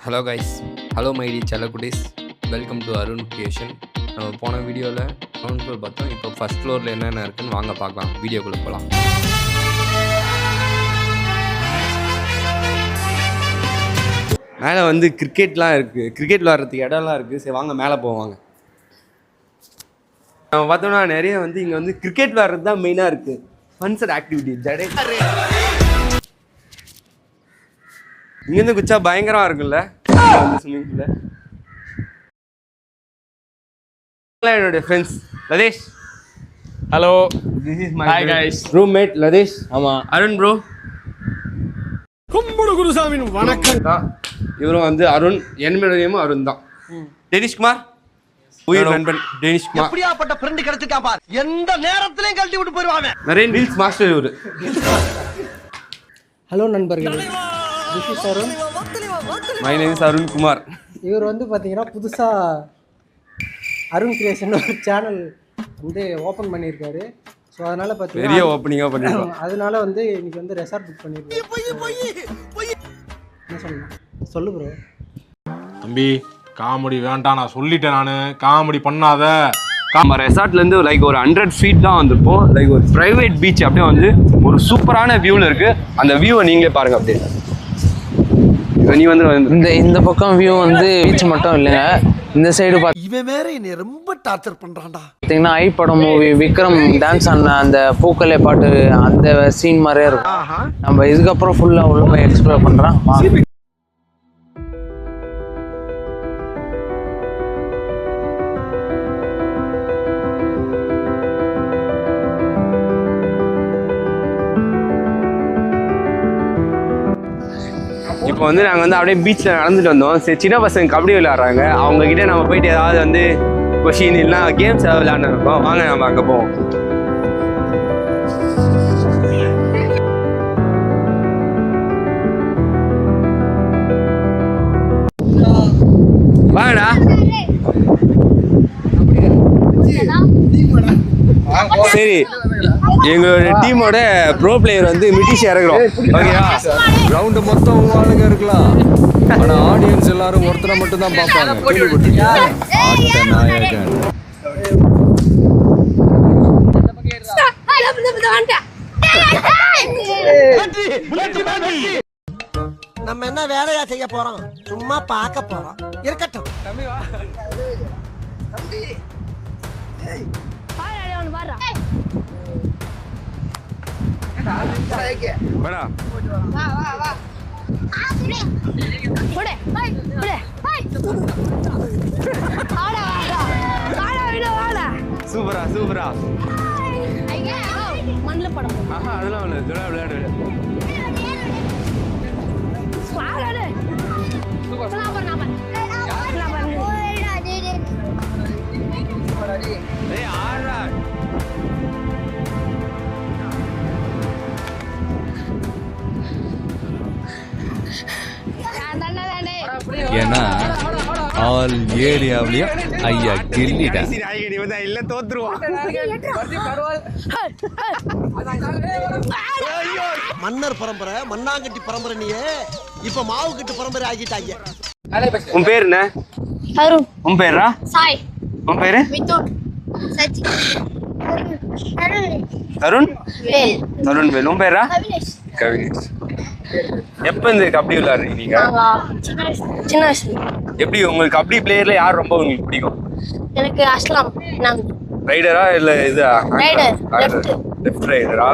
Hello guys, hello mighty செல்லக்குட்டீஸ், welcome to Arun creation. நம்ம போன வீடியோவில் கிரவுண்ட் ஃப்ளோர் பார்த்தோம். இப்போ ஃபஸ்ட் ஃப்ளோரில் என்னென்ன இருக்குன்னு வாங்க பார்க்கலாம். வீடியோக்குள்ளே போகலாம். மேலே வந்து கிரிக்கெட்லாம் இருக்குது, கிரிக்கெட் விளாட்றதுக்கு இடம்லாம் இருக்குது. சரி வாங்க மேலே போவாங்க. நம்ம பார்த்தோம்னா நிறைய வந்து இங்கே வந்து கிரிக்கெட் விளாட்றது தான் மெயினாக இருக்குது. ஃபன்சர் ஆக்டிவிட்டி ஜடே இங்கேருந்து குச்சா பயங்கரமாக இருக்குல்ல ஸ்விம்மிங் பூலில். என்னுடைய friends Latesh. Hello, this is my hi guys, roommate Latesh. ஆமாம், அருண் ப்ரோ. கும்புடு குருசாமின் வணக்கம் தான் இவரும் வந்து அருண், என்னோட நேமும் அருண் தான். டெனிஷ்குமார் உயிர் நண்பன் டெனிஷ்குமார். எப்படியாப்பட்ட ஃப்ரெண்ட் கிடைச்சிருக்கான் பார், எந்த நேரத்திலையும் கழட்டி விட்டு போயிடுவாங்க. நிறைய ரீல்ஸ் மாஸ்டர் இவரு. ஹலோ நண்பர்களே, this is Arun. My name is Arun Kumar. இவர் வந்து பார்த்தீங்கன்னா புதுசாக அருண் கிரியேஷன் ஒரு சேனல் வந்து ஓப்பன் பண்ணியிருக்காரு. ஸோ அதனால் பெரிய பார்த்தீங்கன்னா ஓப்பனிங்காக பண்ணிருக்கோம். அதனால வந்து இன்னைக்கு வந்து ரெசார்ட் புக் பண்ணியிருக்காரு. என்ன சொல்லணும் சொல்லு ப்ரோ. தம்பி, காமெடி வேண்டாம், நான் சொல்லிட்டேன். நான் காமெடி பண்ணாத. நம்ம ரெசார்ட்லேருந்து லைக் ஒரு 100 ஃபீட் தான் வந்திருப்போம். லைக் ஒரு ப்ரைவேட் பீச் அப்படியே வந்து ஒரு சூப்பரான வியூவில் இருக்குது. அந்த வியூவை நீங்களே பாருங்கள். அப்படியே நீ வந்து இந்த பக்கம் வியூ வந்து பீச் மட்டும் இல்லைங்க, இந்த சைடு இவன் வேற என்னை ரொம்ப டார்ச்சர் பண்றான்டா. பார்த்தீங்கன்னா ஐ படம் மூவி விக்ரம் டான்ஸ் ஆன அந்த பூக்களே பாட்டு அந்த சீன் மாதிரியே இருக்கும். நம்ம இதுக்கப்புறம் ஃபுல்லாக உள்ள போய் எக்ஸ்ப்ளோர் பண்ணுறோம். இப்போ வந்து நாங்கள் வந்து அப்படியே பீச்சில் நடந்துட்டு வந்தோம். சரி, சின்ன பசங்க கபடி விளையாடுறாங்க, அவங்கக்கிட்ட நம்ம போயிட்டு ஏதாவது வந்து கொஷின் இல்லைனா கேம்ஸ் ஏதாவது விளையாண்டு இருக்கோம். வாங்க நம்ம அங்கே போவோம். வாங்கடா. சரி, எங்களோட டீமோட ப்ரோ பிளேயர் வந்து மிட்டிஷ் இறங்குறோம். ஓகேவா? கிரவுண்டு மொத்தம் ஆளுங்க இருக்கலாம், ஆனா ஆடியன்ஸ் எல்லாரும் ஒருத்தரை மட்டும் தான் பார்ப்பாங்க. கேள்விப்பட்டிருக்கீங்க? ஆட்ட நாயகன். நம்ம என்ன வேலையா செய்ய போறோம்? சும்மா பார்க்க போறோம். இருக்கட்டும். வாடா. சூப்பரா சூப்பரா. ஆஹா, அதெல்லாம் விளையாடு. ஏன்னா ஆல் ஏரியாவிலையும் ஐயா கில்லிடா. இல்ல தோத்துருவான். மன்னர் பரம்பரை, மண்ணாங்கட்டி பரம்பரை. நீயே இப்ப மாவு கட்டு பரம்பரை ஆகிட்டாங்க. உன் பேர் என்ன? அருண். உன் பேரா? சாய். உன் பேரு? மிதுன். சச்சி. தருண் வேல். தருண் வேல். உன் பேரா? கவினேஷ். கவினேஷ். எப்போ இந்த கபடி விளையாடுறீங்க நீங்க? சின்ன வயசு. எப்படி உங்களுக்கு கபடி பிளேயர்ல யார் ரொம்ப உங்களுக்கு பிடிக்கும்? எனக்கு அஸ்லாம். நாங்க ரைடரா இல்ல இது ரைடர். லெஃப்ட் ரைடரா?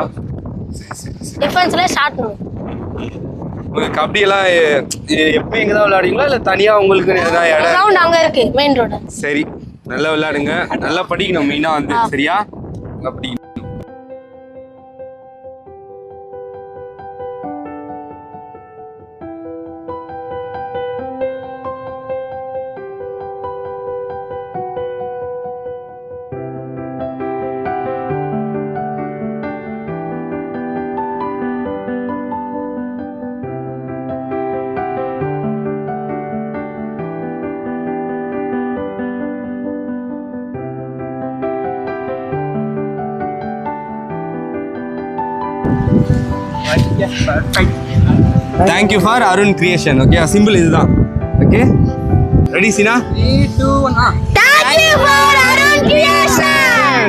டிஃபென்ஸ்ல ஷாட். உங்களுக்கு கபடி எல்லாம் எப்போ எங்க தான் விளையாடுறீங்களா இல்ல தனியா உங்களுக்கு ஏதாவது இடம்? கிரவுண்ட் அங்க இருக்கு, மெயின் ரோடு. சரி, நல்லா விளையாடுங்க, நல்லா படிக்கணும் மெயினா வந்து. சரியா? அப்படி Thank you for Arun Creation. Okay, simple இதுதான். Okay ready China? Thank you for Arun Creation.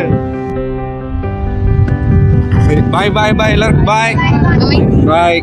சரி பாய் பாய் பாய் எல்லாருக்கும் பாய் பாய்.